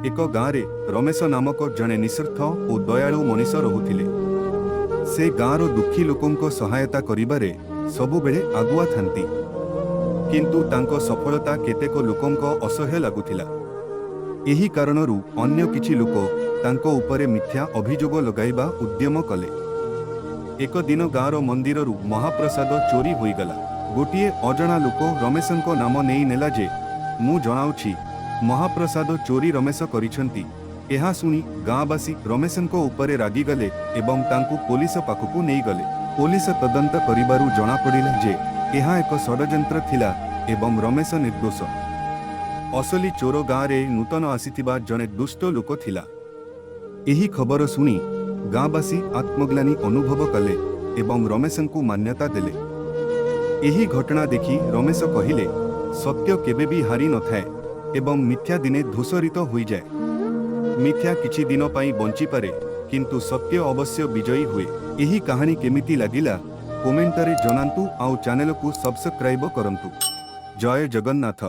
एक गाँव रमेश नामक जड़े निस्वार्थ और दयालु मनीष रोहुथिले। से गाँवर दुखी लोकों सहायता करिबारे सबुबेले आगुआ थांती, किंतु तांको सफलता केतेक लोकों असह्य लगुथिला। एही कारणरू अन्य किछि लोक तांको उपरे मिथ्या अभियोग लगाइबा उद्यम कले। एक दिन गाँवर मंदिररू महाप्रसाद चोरी होईगला। गोटिए अजणा लोक रमेशंको नाम नेई नेला जे मु जणाउछि महाप्रसाद चोरी रमेश करिछंती। एहा सुनी गाँवासी रमेशंको उपरे रागिगले एवं तांकु पुलिस पाखकु नेई गले। पुलिस तदंत करिबारु जणा पड़िला जे एहा एक षड्यंत्र थिला एवं रमेश निर्दोष। असली चोर गाँव रे नूतन आसीथिबा जणे दुष्ट लोक थिला। एही खबर सुनी गाँवासी आत्मग्लानि अनुभव कले एवं रमेशंकु मान्यता देले। एही घटना देखि रमेश कहिले, सत्य केबे भी हारी न थाए एवं मिथ्या दिने धूसरित होई जाए। मिथ्या किछि दिन पाई बंची पारे, किंतु सत्य अवश्य विजयी हुए। एही कहानी केमिति लागिला कमेंट रे जनांतु आउ चैनल को सब्सक्राइब करंतु। जय जगन्नाथ।